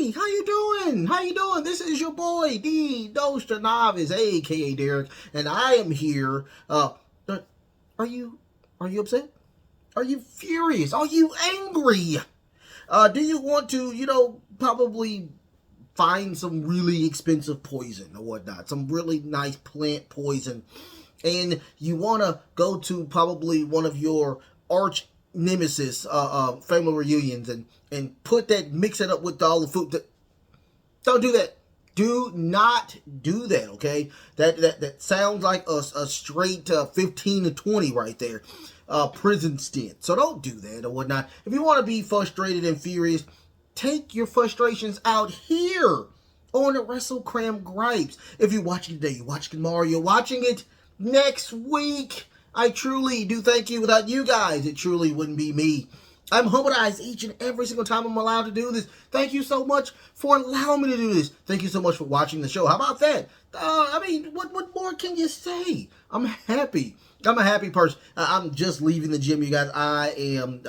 Hey, how you doing? How you doing? This is your boy, D. Doster Novice, aka Derek, and I am here. Are you are you upset? Are you furious? Are you angry? Do you want to, probably find some really expensive poison or whatnot, some really nice plant poison, and you want to go to probably one of your arch nemesis family reunions and put that, mix it up with all the food. Don't do that. Do not do that, okay? That sounds like a straight 15 to 20 right there. Prison stint. So don't do that or whatnot. If you want to be frustrated and furious, take your frustrations out here on the Wrestlekram Gripes. If you're watching today, you're watching tomorrow, you're watching it next week. I truly do thank you. Without you guys, it truly wouldn't be me. I'm humanized each and every single time I'm allowed to do this. Thank you so much for allowing me to do this. Thank you so much for watching the show. How about that? What more can you say? I'm happy. I'm a happy person. I'm just leaving the gym, you guys. I'm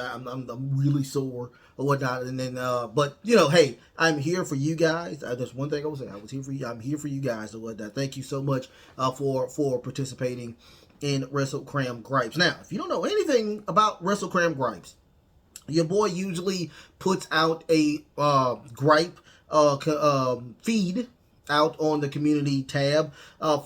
really sore or whatnot. And then, but hey, I'm here for you guys. There's one thing I will say. I was here for you. I'm here for you guys or whatnot. Thank you so much for participating in Wrestlekram Gripes. Now, if you don't know anything about Wrestlekram Gripes, your boy usually puts out a gripe feed out on the community tab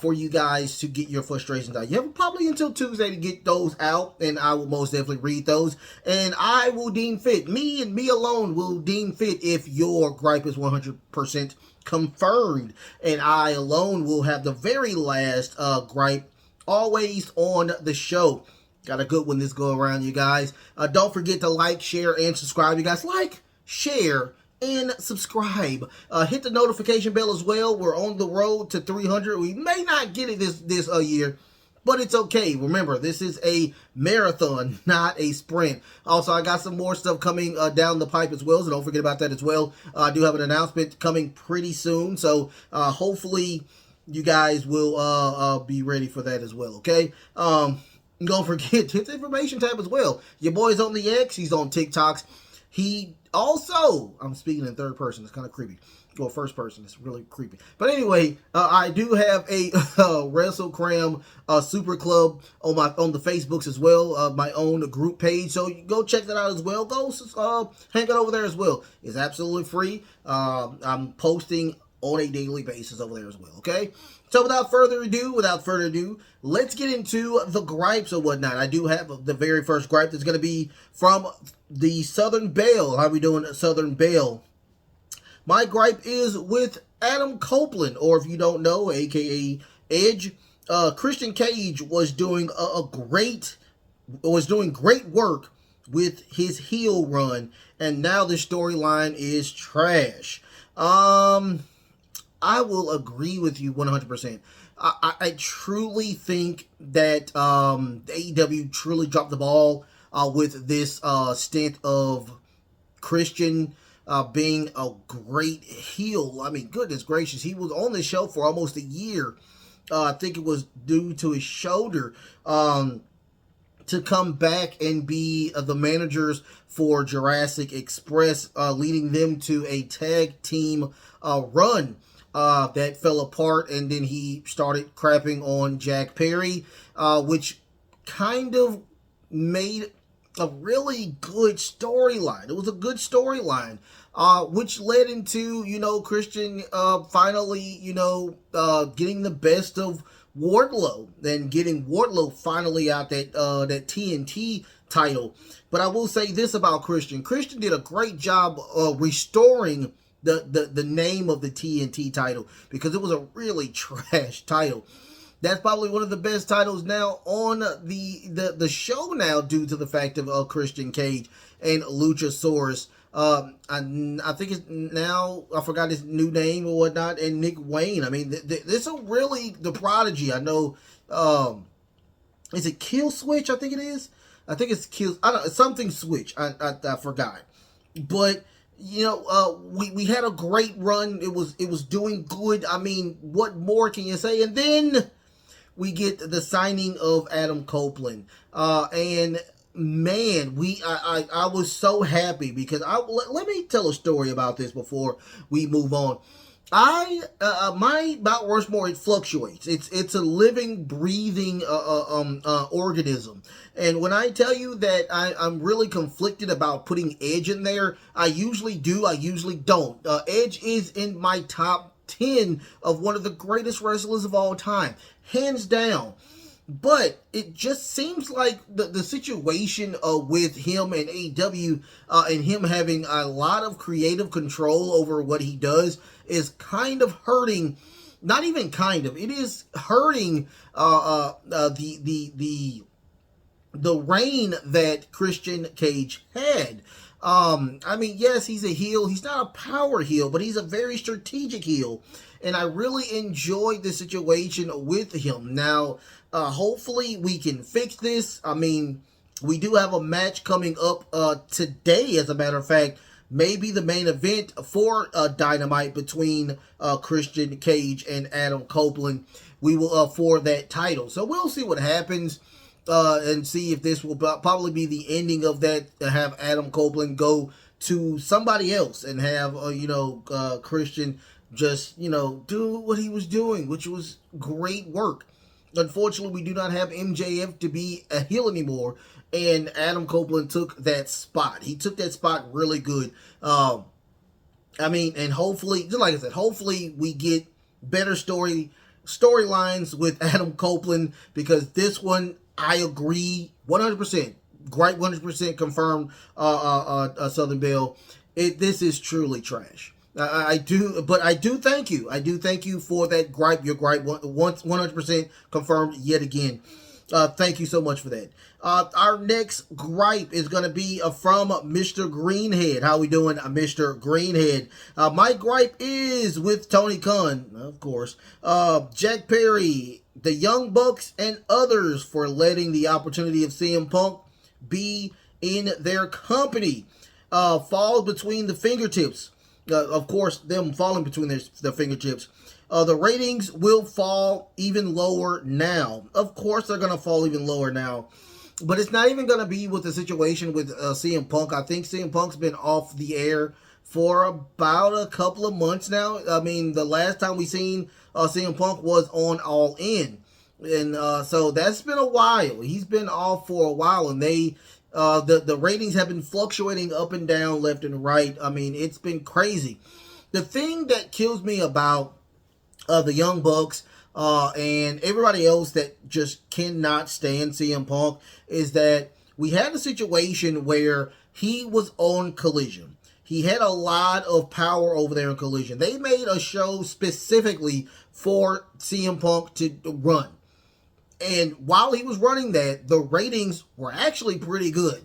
for you guys to get your frustrations out. You have probably until Tuesday to get those out, and I will most definitely read those. And I will deem fit, me and me alone will deem fit if your gripe is 100% confirmed. And I alone will have the very last gripe always on the show. Got a good one this go around, you guys. Don't forget to like, share, and subscribe. You guys, like, share, and subscribe. Hit the notification bell as well. We're on the road to 300. We may not get it this year, but it's okay. Remember, this is a marathon, not a sprint. Also, I got some more stuff coming down the pipe as well, so don't forget about that as well. I do have an announcement coming pretty soon, so hopefully you guys will be ready for that as well, okay? Don't forget, hit the information tab as well. Your boy's on the X. He's on TikToks. He also, I'm speaking in third person. It's kind of creepy. Well, first person. It's really creepy. But anyway, I do have a Wrestlekram Super Club on the Facebooks as well. My own group page. So go check that out as well. Go hang out over there as well. It's absolutely free. I'm posting on a daily basis over there as well, okay? So without further ado, let's get into the gripes or whatnot. I do have the very first gripe that's going to be from the Southern Belle. How are we doing, Southern Belle? My gripe is with Adam Copeland, or if you don't know, aka Edge. Christian Cage was doing great work with his heel run, and now the storyline is trash. I will agree with you 100%. I truly think that AEW truly dropped the ball with this stint of Christian being a great heel. I mean, goodness gracious, he was on the show for almost a year. I think it was due to his shoulder. To come back and be the managers for Jurassic Express, leading them to a tag team run that fell apart, and then he started crapping on Jack Perry, which kind of made a really good storyline. It was a good storyline, which led into, Christian finally, getting the best of Wardlow, and getting Wardlow finally out that TNT title. But I will say this about Christian. Christian did a great job of restoring the name of the TNT title, because it was a really trash title. That's probably one of the best titles now on the show now, due to the fact of Christian Cage and Luchasaurus. I think it's now, I forgot his new name or whatnot, and Nick Wayne. I mean, this is really the Prodigy. I know, is it Kill Switch? I think it is. I think it's Kill, I don't know, something Switch. I forgot. But, we had a great run. It was doing good. I mean, what more can you say? And then we get the signing of Adam Copeland. And man, I was so happy because let me tell a story about this before we move on. My Mount Rushmore, it fluctuates. It's a living, breathing organism. And when I tell you that I'm really conflicted about putting Edge in there, I usually do, I usually don't. Edge is in my top 10 of one of the greatest wrestlers of all time, hands down. But it just seems like the situation with him and AEW and him having a lot of creative control over what he does is kind of hurting. Not even kind of. It is hurting the reign that Christian Cage had. I mean, yes, he's a heel. He's not a power heel, but he's a very strategic heel. And I really enjoyed the situation with him. Now, hopefully we can fix this. I mean, we do have a match coming up today, as a matter of fact. Maybe the main event for Dynamite between Christian Cage and Adam Copeland. We will for that title. So we'll see what happens. And see if this will probably be the ending of that, to have Adam Copeland go to somebody else and have, Christian just, do what he was doing, which was great work. Unfortunately, we do not have MJF to be a heel anymore, and Adam Copeland took that spot. He took that spot really good. And hopefully, just like I said, hopefully we get better storylines with Adam Copeland, because this one, I agree 100%. Great 100% confirmed. Southern Belle. This is truly trash. I do thank you. I do thank you for that gripe. Your gripe 100% confirmed yet again. Thank you so much for that. Our next gripe is going to be from Mr. Greenhead. How we doing, Mr. Greenhead? My gripe is with Tony Khan, of course. Jack Perry, the Young Bucks, and others for letting the opportunity of CM Punk be in their company fall between the fingertips. Of course, them falling between their fingertips. The ratings will fall even lower now. Of course, they're going to fall even lower now. But it's not even going to be with the situation with CM Punk. I think CM Punk's been off the air for about a couple of months now. I mean, the last time we seen CM Punk was on All In. And so that's been a while. He's been off for a while, and the ratings have been fluctuating up and down, left and right. I mean, it's been crazy. The thing that kills me about the Young Bucks and everybody else that just cannot stand CM Punk is that we had a situation where he was on Collision. He had a lot of power over there in Collision. They made a show specifically for CM Punk to run. And while he was running that, the ratings were actually pretty good.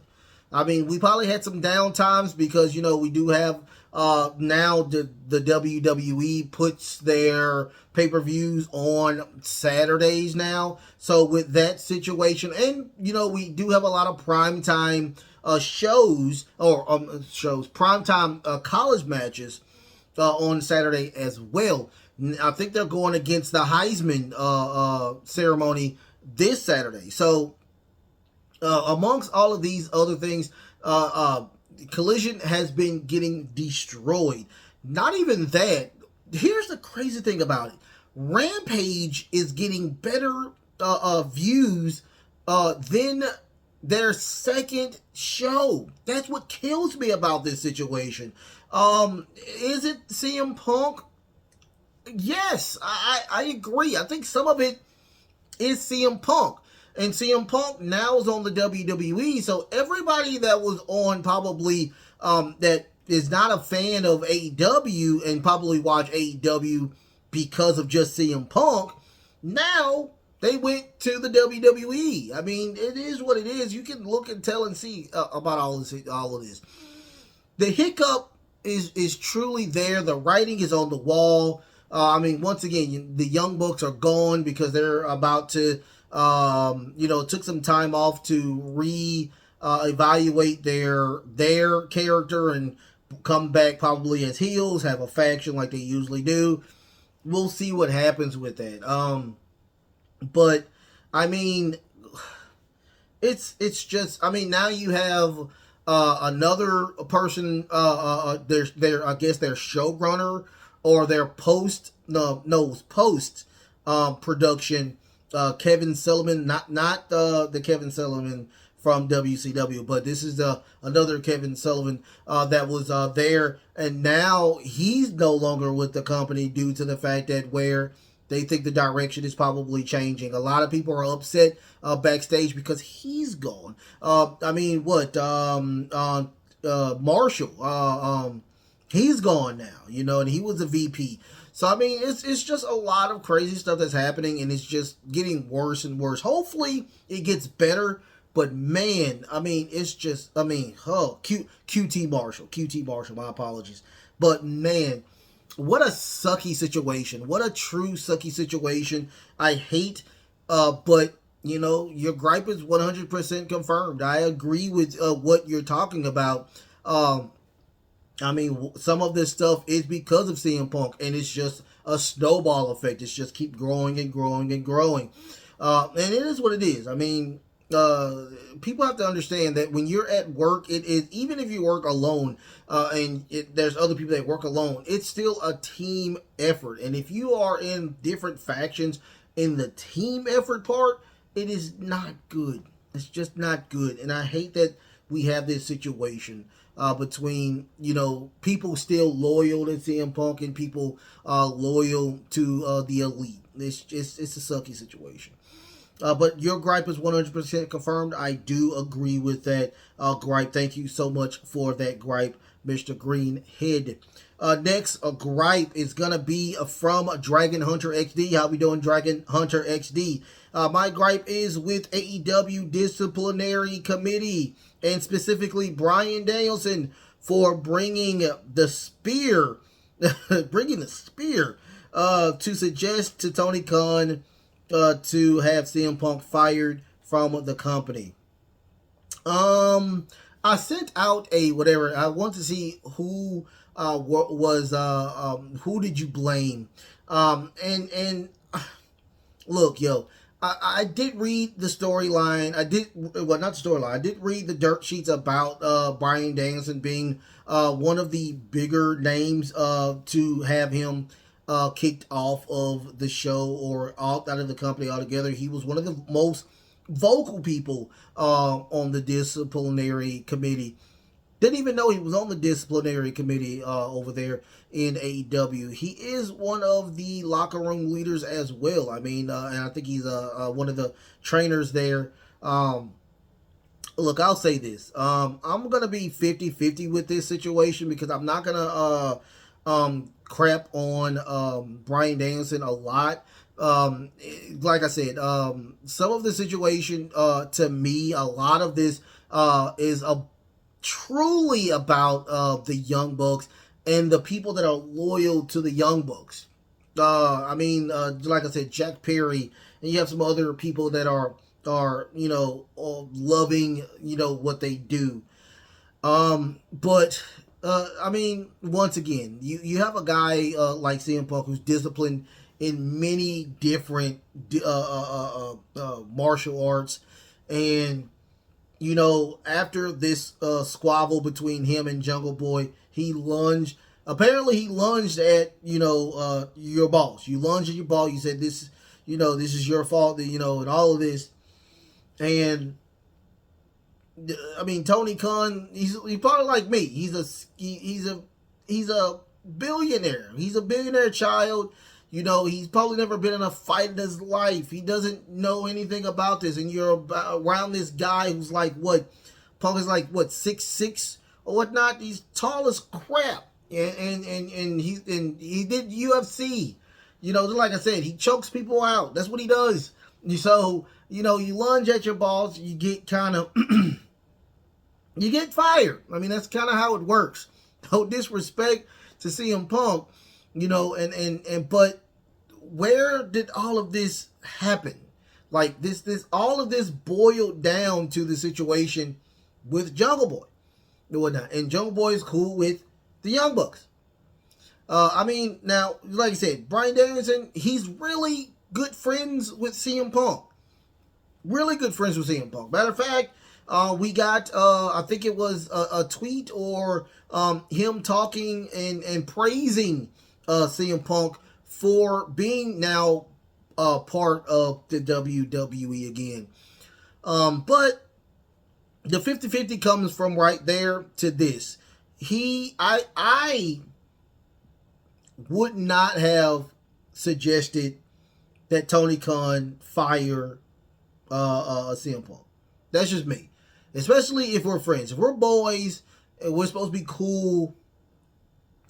I mean, we probably had some down times because, we do have now the WWE puts their pay-per-views on Saturdays now. So with that situation, and, we do have a lot of primetime shows, primetime college matches on Saturday as well. I think they're going against the Heisman ceremony this Saturday. So, amongst all of these other things, Collision has been getting destroyed. Not even that. Here's the crazy thing about it. Rampage is getting better views than their second show. That's what kills me about this situation. Is it CM Punk? Yes, I agree. I think some of it is CM Punk. And CM Punk now is on the WWE. So everybody that was on probably that is not a fan of AEW and probably watch AEW because of just CM Punk, now they went to the WWE. I mean, it is what it is. You can look and tell and see about all of this. The hiccup is truly there. The writing is on the wall. Once again, the Young Bucks are gone because they're about to, took some time off to evaluate their character and come back probably as heels, have a faction like they usually do. We'll see what happens with that. But, it's just, I mean, now you have another person, their I guess their showrunner or their post production, Kevin Sullivan, not the Kevin Sullivan from WCW, but this is another Kevin Sullivan that was there, and now he's no longer with the company due to the fact that where they think the direction is probably changing. A lot of people are upset backstage because he's gone. I mean, what Marshall? He's gone now, and he was a VP. So I mean, it's just a lot of crazy stuff that's happening, and it's just getting worse and worse. Hopefully, it gets better. But man, I mean, it's just, I mean, QT Marshall, my apologies. But man, what a sucky situation. What a true sucky situation. I hate, but, your gripe is 100% confirmed. I agree with what you're talking about. I mean, some of this stuff is because of CM Punk, and it's just a snowball effect. It's just keep growing and growing and growing. And it is what it is. I mean, people have to understand that when you're at work, it is, even if you work alone, and there's other people that work alone, it's still a team effort. And if you are in different factions in the team effort part, it is not good. It's just not good. And I hate that we have this situation between, people still loyal to CM Punk and people loyal to the Elite. It's a sucky situation. But your gripe is 100% confirmed. I do agree with that gripe. Thank you so much for that gripe, Mr. Greenhead. Next, a gripe is going to be from Dragon Hunter XD. How we doing, Dragon Hunter XD? My gripe is with AEW Disciplinary Committee, and specifically Bryan Danielson for bringing the spear, to suggest to Tony Khan to have CM Punk fired from the company. I sent out a whatever. I want to see who who did you blame? And look, yo, I did read the storyline. Not the storyline. I did read the dirt sheets about Bryan Danielson being one of the bigger names to have him kicked off of the show or out of the company altogether. He was one of the most vocal people on the disciplinary committee. Didn't even know he was on the disciplinary committee over there in AEW. He is one of the locker room leaders as well. I mean, and I think he's one of the trainers there. Look, I'll say this. I'm going to be 50-50 with this situation because I'm not going to crap on Bryan Danielson a lot. Like I said, some of the situation, to me, a lot of this is truly about the Young Bucks and the people that are loyal to the Young Bucks. I mean, like I said, Jack Perry, and you have some other people that are loving, what they do. But I mean, once again, you have a guy like CM Punk who's disciplined in many different martial arts, and after this squabble between him and Jungle Boy, he lunged. Apparently, he lunged at your boss. You lunged at your boss. You said this is your fault. And all of this, and I mean, Tony Khan, he's probably like me. He's a billionaire. He's a billionaire child. He's probably never been in a fight in his life. He doesn't know anything about this. And you're around this guy who's like, what? Punk is like, what, 6'6" or whatnot? He's tall as crap. And he did UFC. Like I said, he chokes people out. That's what he does. So, you lunge at your balls, you get kind of, you get fired. I mean, that's kind of how it works. No disrespect to CM Punk, but where did all of this happen? Like all of this boiled down to the situation with Jungle Boy and whatnot. And Jungle Boy is cool with the Young Bucks. I mean, now, like I said, Bryan Danielson, he's really good friends with CM Punk. really good friends with CM Punk. Matter of fact, we got I think it was a tweet or him talking and praising CM Punk for being now part of the WWE again. But the 50-50 comes from right there to this. I would not have suggested that Tony Khan fire CM Punk. That's just me. Especially if we're friends. If we're boys and we're supposed to be cool,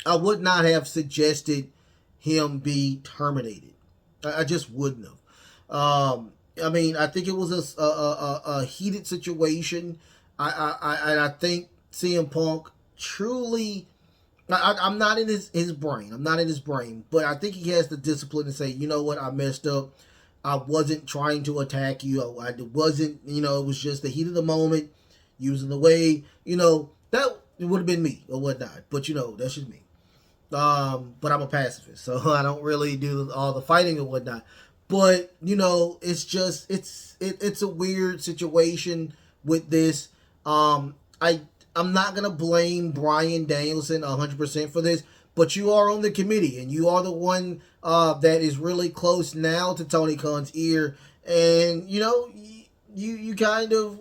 I would not have suggested him be terminated. I just wouldn't have. I mean, I think it was a heated situation. I think CM Punk truly. I'm not in his brain. I'm not in his brain. But I think he has the discipline to say, you know what, I messed up. I wasn't trying to attack you. I wasn't, it was just the heat of the moment, using the way, that would have been me or whatnot. But, that's just me. But I'm a pacifist, so I don't really do all the fighting and whatnot. But, it's just, it's a weird situation with this. I'm not going to blame Bryan Danielson 100% for this, but you are on the committee, and you are the one that is really close now to Tony Khan's ear, and, you kind of,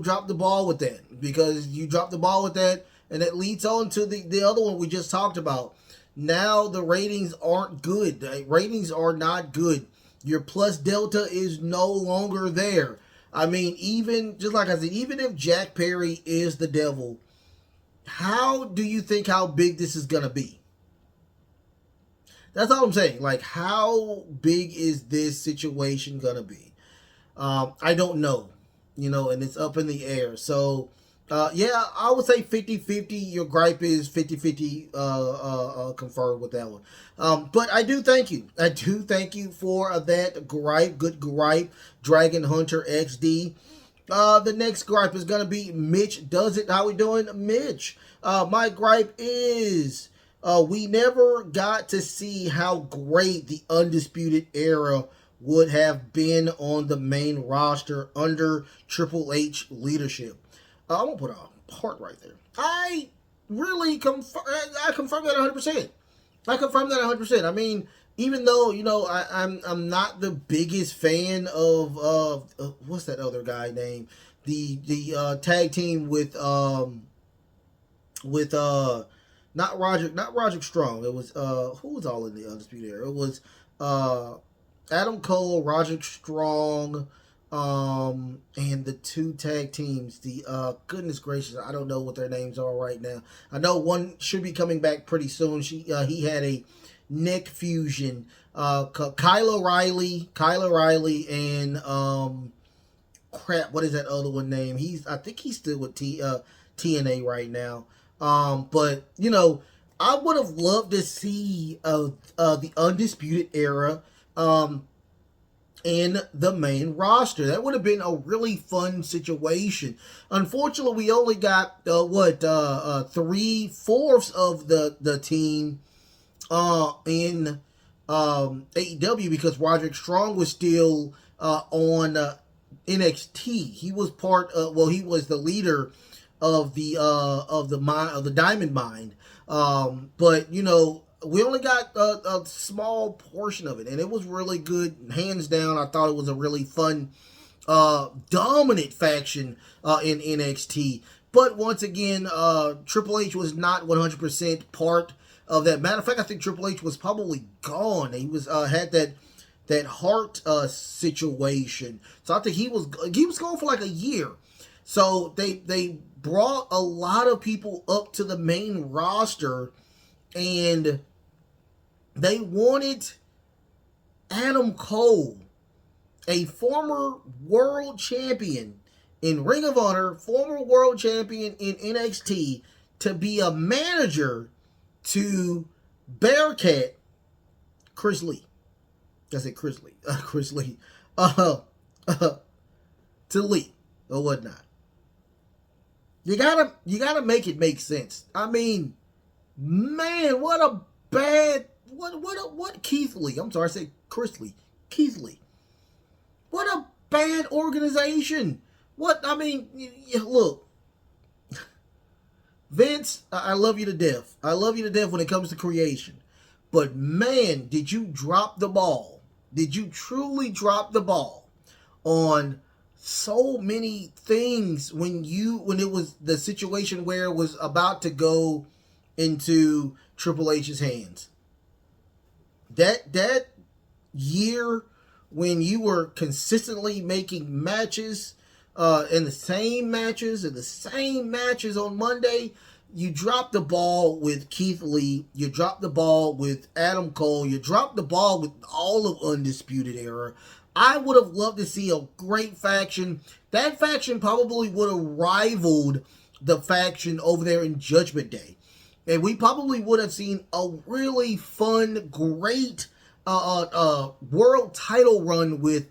dropped the ball with that, because you dropped the ball with that, and it leads on to the other one we just talked about. Now the ratings aren't good. The ratings are not good. Your plus delta is no longer there. I mean, even, just like I said, even if Jack Perry is the devil, how do you think how big this is going to be? That's all I'm saying. Like, how big is this situation going to be? I don't know, and it's up in the air. So, yeah, I would say 50-50. Your gripe is 50-50 confirmed with that one. But I do thank you. I do thank you for that gripe. Good gripe. Dragon Hunter XD. The next gripe is going to be Mitch Does It. How we doing, Mitch? My gripe is we never got to see how great the Undisputed Era would have been on the main roster under Triple H leadership. I'm going to put a heart right there. I really confirm that 100%. I confirm that 100%. I mean, even though, I'm not the biggest fan of what's that other guy name? The tag team with not Roderick Strong. It was who was all in the Undisputed Era? It was Adam Cole, Roderick Strong, and the two tag teams. The goodness gracious, I don't know what their names are right now. I know one should be coming back pretty soon. He had a neck fusion. Kyle O'Reilly, and crap, what is that other one name? I think he's still with TNA right now. But I would have loved to see the Undisputed Era in the main roster. That would have been a really fun situation. Unfortunately, we only got 3/4 of the team in AEW, because Roderick Strong was still on NXT. He was he was the leader of the Diamond Mine. But we only got a small portion of it, and it was really good. Hands down, I thought it was a really fun, dominant faction in NXT. But once again, Triple H was not 100% part of that. Matter of fact, I think Triple H was probably gone. He was had that heart situation, so I think he was gone for like a year. So they brought a lot of people up to the main roster, and they wanted Adam Cole, a former world champion in Ring of Honor, former world champion in NXT, to be a manager to Bearcat Chris Lee. I said Chris Lee. Chris Lee. To Lee or whatnot. You gotta make it make sense. I mean, man, what a bad what Keith Lee. I'm sorry, I said Chris Lee. Keith Lee. What a bad organization. What, I mean, look, Vince, I love you to death. I love you to death when it comes to creation. But man, did you drop the ball. Did you truly drop the ball on so many things when it was the situation where it was about to go into Triple H's hands? That year when you were consistently making matches and the same matches on Monday, you dropped the ball with Keith Lee, you dropped the ball with Adam Cole, you dropped the ball with all of Undisputed Era. I would have loved to see a great faction. That faction probably would have rivaled the faction over there in Judgment Day. And we probably would have seen a really fun, great world title run with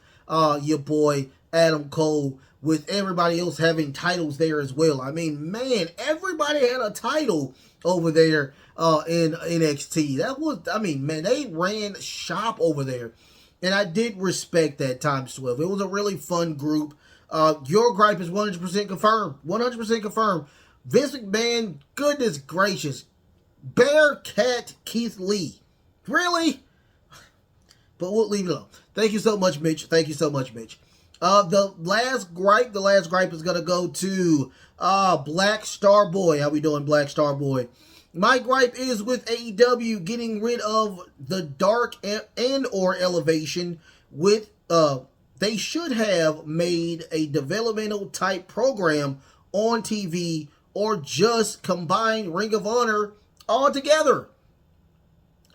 your boy Adam Cole, with everybody else having titles there as well. I mean, man, everybody had a title over there in NXT. That was, I mean, man, they ran shop over there. And I did respect that times 12. It was a really fun group. Your gripe is 100% confirmed. 100% confirmed. Vince McMahon, goodness gracious. Bearcat Keith Lee. Really? But we'll leave it alone. Thank you so much, Mitch. Thank you so much, Mitch. The last gripe is going to go to Black Star Boy. How we doing, Black Star Boy? My gripe is with AEW getting rid of the dark and or elevation with, they should have made a developmental type program on TV or just combine Ring of Honor all together.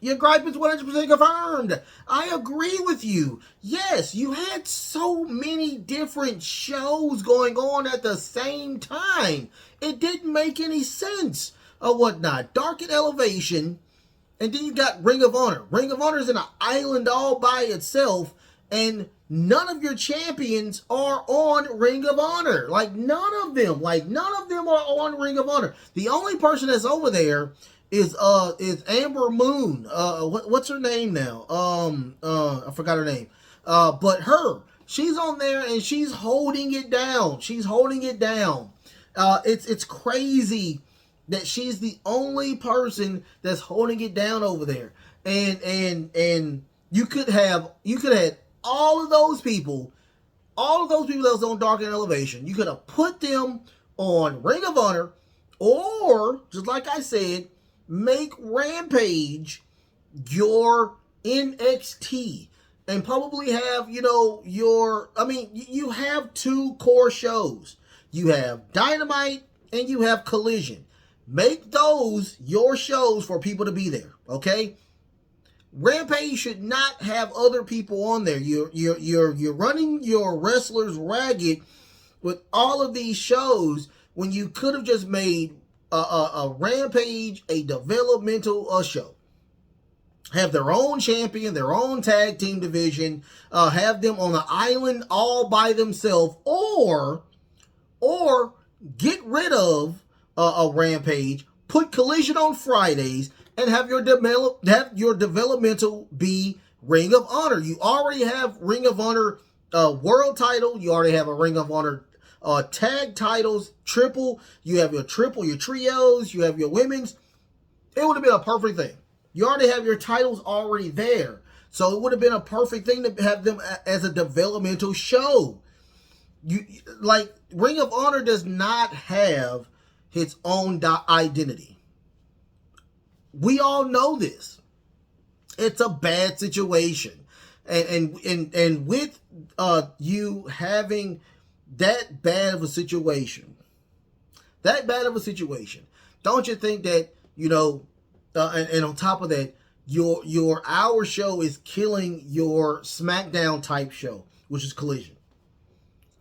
Your gripe is 100% confirmed. I agree with you. Yes, you had so many different shows going on at the same time. It didn't make any sense or whatnot. Dark and Elevation, and then you got Ring of Honor. Ring of Honor is in an island all by itself, and none of your champions are on Ring of Honor. Like, none of them are on Ring of Honor. The only person that's over there is Amber Moon. What's her name now? I forgot her name. But she's on there and she's holding it down. It's crazy that she's the only person that's holding it down over there. And you could have all of those people that was on Dark and Elevation. You could have put them on Ring of Honor, or just like I said, make Rampage your NXT and probably have, you have two core shows. You have Dynamite and you have Collision. Make those your shows for people to be there, okay? Rampage should not have other people on there. You're running your wrestlers ragged with all of these shows when you could have just made a Rampage a developmental show. Have their own champion, their own tag team division, have them on the island all by themselves, or get rid of a Rampage, put Collision on Fridays, and have your developmental be Ring of Honor. You already have Ring of Honor world title. You already have a Ring of Honor tag titles, triple. You have your trios. You have your women's. It would have been a perfect thing. You already have your titles already there. So it would have been a perfect thing to have them as a developmental show. Ring of Honor does not have its own identity. We all know this. It's a bad situation. And with you having that bad of a situation, don't you think that, and on top of that, your hour show is killing your SmackDown type show, which is Collision.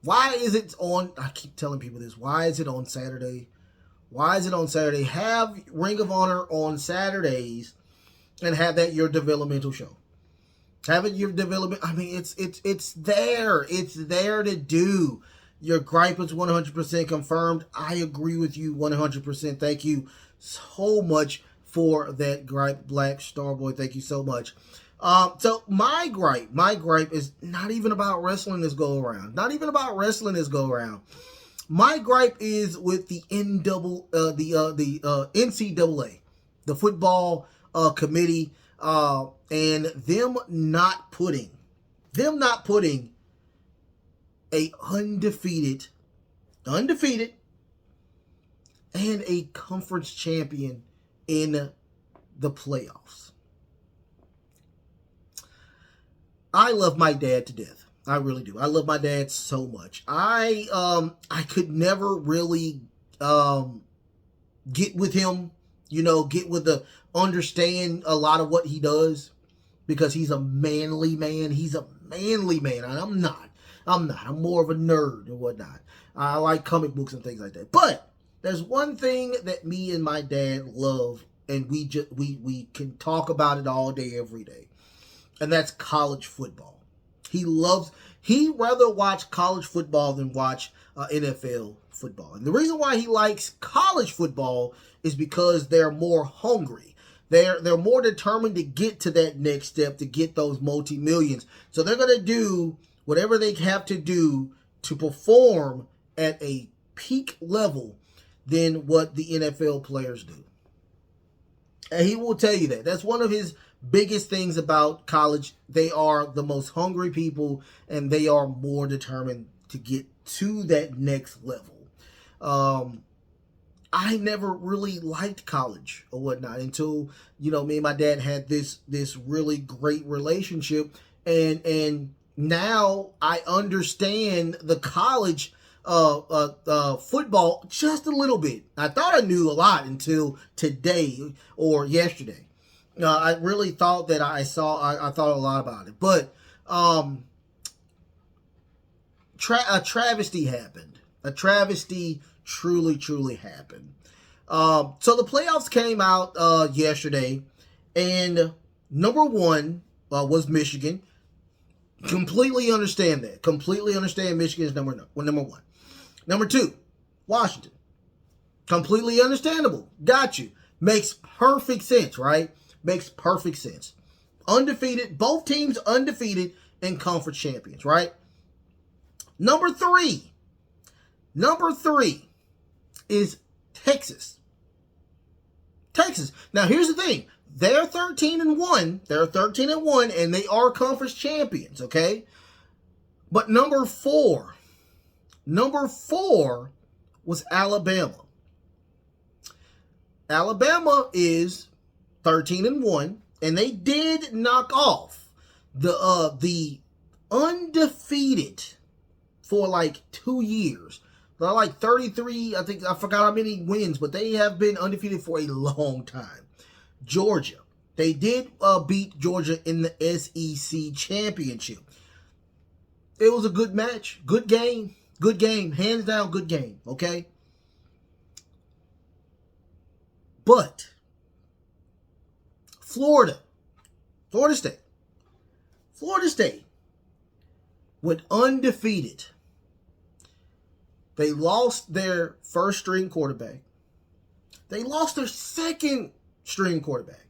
Why is it on, I keep telling people this, why is it on Saturday? Have Ring of Honor on Saturdays and have that your developmental show. Have it your development. I mean, it's there. It's there to do. Your gripe is 100% confirmed. I agree with you 100%. Thank you so much for that gripe, Black Starboy. Thank you so much. So my gripe is not even about wrestling this go around. Not even about wrestling this go around. My gripe is with the NCAA, the football committee, and them not putting a undefeated, and a conference champion in the playoffs. I love my dad to death. I really do. I love my dad so much. I could never really get with him, understand a lot of what he does, because he's a manly man. He's a manly man. And I'm not. I'm more of a nerd and whatnot. I like comic books and things like that. But there's one thing that me and my dad love, and we can talk about it all day, every day. And that's college football. He rather watch college football than watch NFL football. And the reason why he likes college football is because they're more hungry. They're more determined to get to that next step, to get those multi-millions. So they're going to do whatever they have to do to perform at a peak level than what the NFL players do. And he will tell you that. That's one of his biggest things about college. They are the most hungry people, and they are more determined to get to that next level. I never really liked college or whatnot until, me and my dad had this really great relationship, and now I understand the college football just a little bit. I thought I knew a lot until today or yesterday. I really thought that I thought a lot about it, but a travesty happened. A travesty truly happened. So the playoffs came out yesterday, and number one was Michigan. Completely understand that. Completely understand Michigan is number one. Number two, Washington. Completely understandable. Got you. Makes perfect sense, right? Makes perfect sense. Undefeated, both teams undefeated and conference champions, right? Number three is Texas. Now here's the thing. They're 13-1. They're 13-1, and they are conference champions, okay? But number four was Alabama. Alabama is 13-1, and they did knock off the undefeated for like 2 years. They're like 33, I think, I forgot how many wins, but they have been undefeated for a long time. Georgia. They did beat Georgia in the SEC championship. It was a good match. Good game. Hands down, good game. Okay? But Florida State went undefeated. They lost their first string quarterback. They lost their second string quarterback.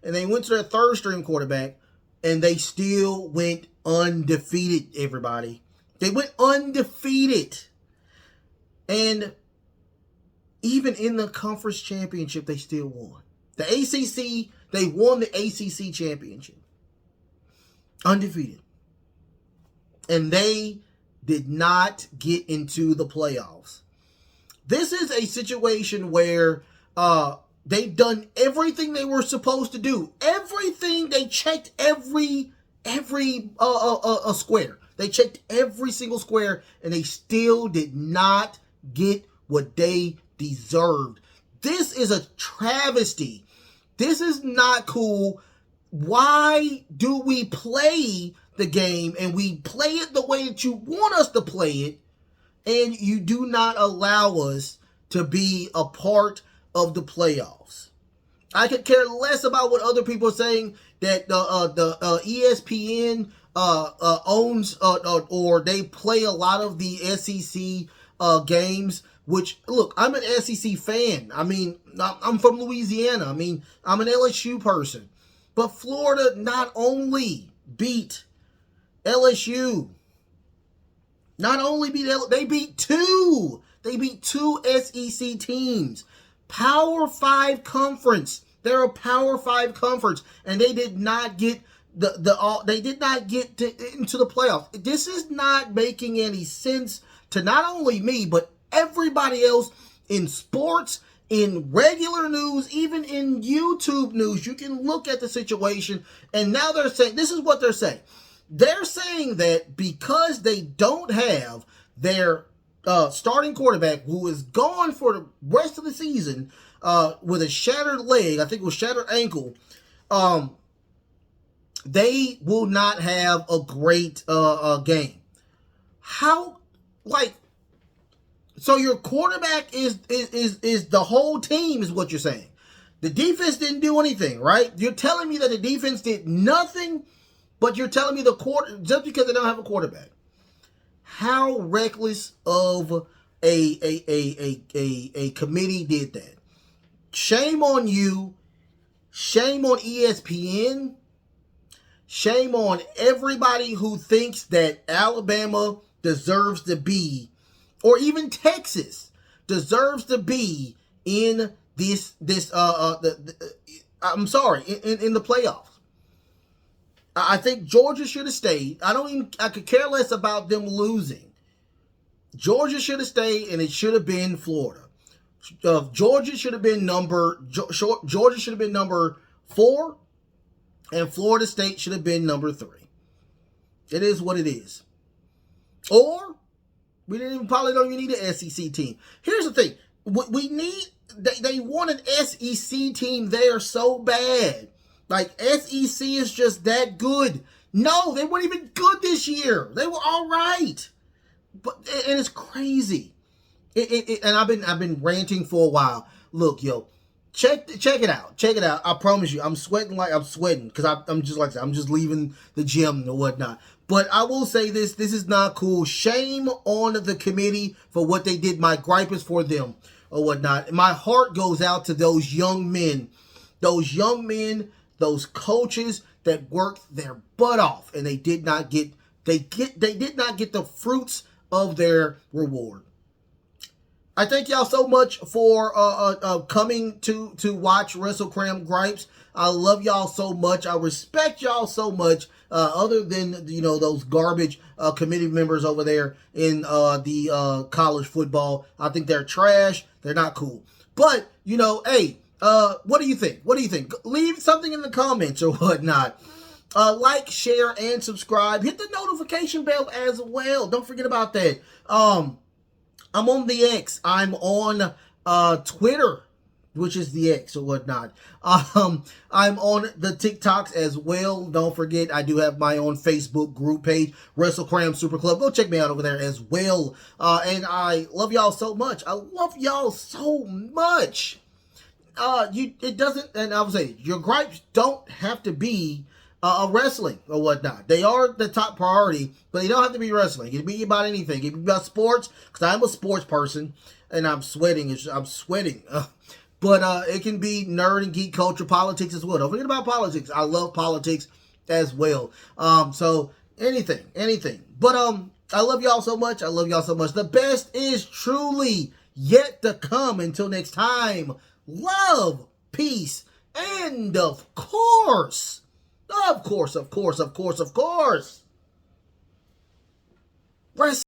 And they went to their third string quarterback, and they still went undefeated, everybody. They went undefeated. And even in the conference championship, they still won. The ACC, they won the ACC championship. Undefeated. And they did not get into the playoffs. This is a situation where they've done everything they were supposed to do. Everything. They checked every square. They checked every single square, and they still did not get what they deserved. This is a travesty. This is not cool. Why do we play the game and we play it the way that you want us to play it, and you do not allow us to be a part of the playoffs? I could care less about what other people are saying, that the ESPN owns or they play a lot of the SEC games, which, look, I'm an SEC fan. I mean, I'm from Louisiana. I mean, I'm an LSU person. But Florida not only beat LSU, they beat two. They beat two SEC teams. Power 5 conference. They're a Power 5 conference, and they did not get into the playoffs. This is not making any sense to not only me, but everybody else in sports, in regular news, even in YouTube news. You can look at the situation, and now they're saying, this is what they're saying. They're saying that because they don't have their starting quarterback, who is gone for the rest of the season with a shattered leg, I think it was shattered ankle, they will not have a great game. How, like, so your quarterback is the whole team, is what you're saying. The defense didn't do anything, right? You're telling me that the defense did nothing, but you're telling me just because they don't have a quarterback. How reckless of a committee did that? Shame on you. Shame on ESPN. Shame on everybody who thinks that Alabama deserves to be, or even Texas deserves to be in I'm sorry, in the playoffs. I think Georgia should have stayed. I could care less about them losing. Georgia should have stayed, and it should have been Florida. Georgia should have been number 4, and Florida State should have been number 3. It is what it is. Or we probably don't even need an SEC team. Here's the thing: they want an SEC team there so bad. Like, SEC is just that good. No, they weren't even good this year. They were all right, and it's crazy. And I've been ranting for a while. Look, yo, check it out. Check it out. I promise you, I'm sweating because I'm just like I said, I'm just leaving the gym and whatnot. But I will say this: this is not cool. Shame on the committee for what they did. My gripe is for them or whatnot. My heart goes out to those young men, those coaches that worked their butt off, and they did not get the fruits of their reward. I thank y'all so much for coming to watch Wrestlekram Gripes. I love y'all so much. I respect y'all so much. Other than those garbage committee members over there in the college football, I think they're trash. They're not cool. But hey. What do you think? Leave something in the comments or whatnot. Like, share, and subscribe. Hit the notification bell as well. Don't forget about that. I'm on the X. I'm on Twitter, which is the X or whatnot. I'm on the TikToks as well. Don't forget, I do have my own Facebook group page, Wrestlekram Super Club. Go check me out over there as well. And I love y'all so much. It doesn't, and I would say your gripes don't have to be wrestling or whatnot. They are the top priority, but they don't have to be wrestling. It can be about anything. It can be about sports, because I'm a sports person and I'm sweating. But it can be nerd and geek culture, politics as well. Don't forget about politics. I love politics as well. So anything. But I love y'all so much. The best is truly yet to come. Until next time. Love, peace, and of course, wrestling.